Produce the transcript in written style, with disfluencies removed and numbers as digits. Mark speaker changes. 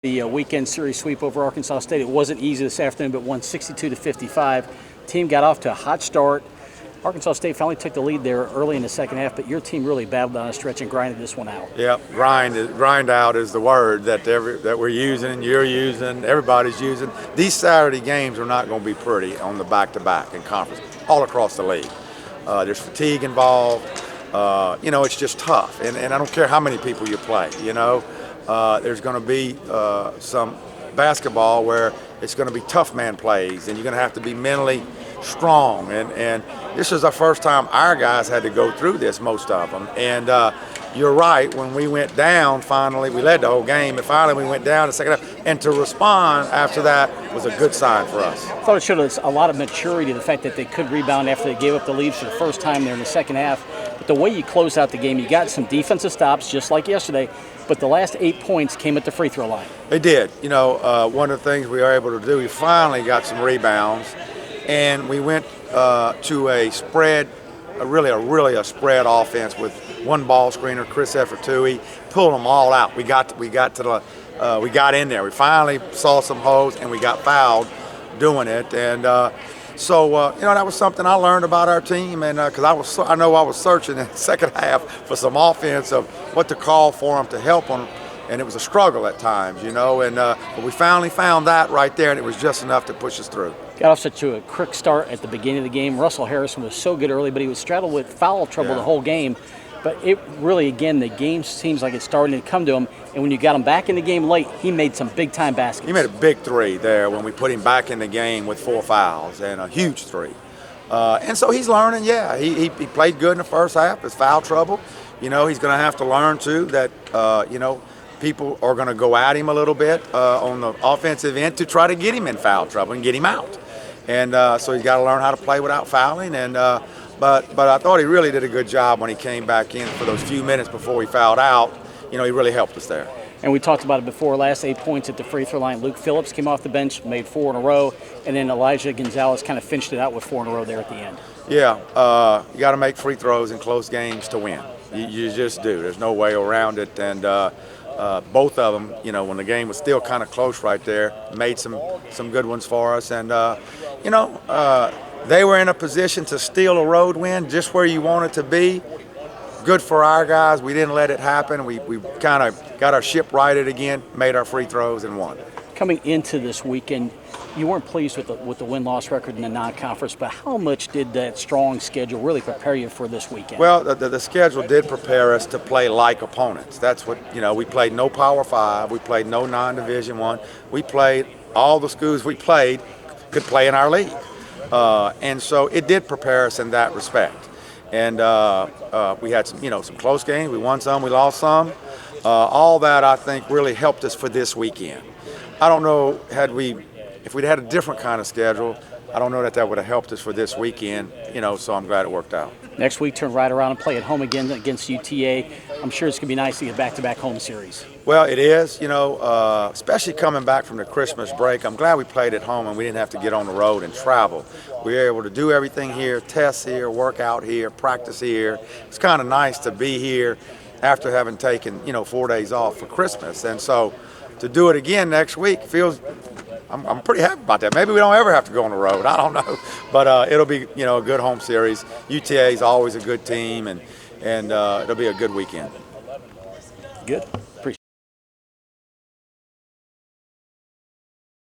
Speaker 1: The weekend series sweep over Arkansas State. It wasn't easy this afternoon, but won 62-55. Team got off to a hot start. Arkansas State finally took the lead there early in the second half, but your team really battled down a stretch and grinded this one out.
Speaker 2: Yep, grind out is the word that we're using, you're using, everybody's using. These Saturday games are not going to be pretty on the back-to-back in conference all across the league. There's fatigue involved. It's just tough, and I don't care how many people you play. There's going to be some basketball where it's going to be tough man plays, and you're going to have to be mentally strong. And this is the first time our guys had to go through this, most of them. And you're right, when we went down, finally, we led the whole game, and finally we went down the second half. And to respond after that was a good sign for us.
Speaker 1: I thought it showed us a lot of maturity, the fact that they could rebound after they gave up the lead for the first time there in the second half. But the way you closed out the game, you got some defensive stops, just like yesterday, but the last 8 points came at the free throw line.
Speaker 2: They did. One of the things we were able to do, we finally got some rebounds, and we went to a spread, a spread offense with one ball screener, Chris Effertui, pulled them all out. We got in there. We finally saw some holes, and we got fouled doing it. And that was something I learned about our team, and because I know I was searching in the second half for some offense of what to call for them to help them, and it was a struggle at times, but we finally found that right there, and it was just enough to push us through.
Speaker 1: Got off to a quick start at the beginning of the game. Russell Harrison was so good early, but he was straddled with foul trouble the whole game. But it really, again, the game seems like it's starting to come to him. And when you got him back in the game late, he made some big-time baskets.
Speaker 2: He made a big three there when we put him back in the game with 4 fouls, and a huge three. And so he's learning, he played good in the first half. It's foul trouble. He's going to have to learn, too, that, people are going to go at him a little bit on the offensive end to try to get him in foul trouble and get him out. And so he's got to learn how to play without fouling. And but I thought he really did a good job when he came back in for those few minutes before he fouled out. He really helped us there.
Speaker 1: And we talked about it before, last 8 points at the free throw line. Luke Phillips came off the bench, made 4 in a row, and then Elijah Gonzalez kind of finished it out with 4 in a row there at the end.
Speaker 2: Yeah, you got to make free throws in close games to win. You just do. There's no way around it. And both of them, when the game was still kind of close right there, made some good ones for us. And, they were in a position to steal a road win just where you want it to be. Good for our guys. We didn't let it happen. We kind of got our ship righted again, made our free throws, and won.
Speaker 1: Coming into this weekend, you weren't pleased with the win-loss record in the non-conference, but how much did that strong schedule really prepare you for this weekend?
Speaker 2: Well, the schedule did prepare us to play like opponents. That's what, we played no Power 5. We played no non-Division 1. We played all the schools we played could play in our league. And so it did prepare us in that respect. And we had some close games. We won some, we lost some. All that, I think, really helped us for this weekend. I don't know, if we'd had a different kind of schedule, I don't know that would have helped us for this weekend, so I'm glad it worked out.
Speaker 1: Next week, turn right around and play at home again against UTA. I'm sure it's going to be nice to get back-to-back home series.
Speaker 2: Well, it is, especially coming back from the Christmas break. I'm glad we played at home and we didn't have to get on the road and travel. We were able to do everything here, test here, work out here, practice here. It's kind of nice to be here after having taken, 4 days off for Christmas. And so to do it again next week I'm pretty happy about that. Maybe we don't ever have to go on the road. I don't know. But it'll be, a good home series. UTA is always a good team, and it'll be a good weekend.
Speaker 1: Good.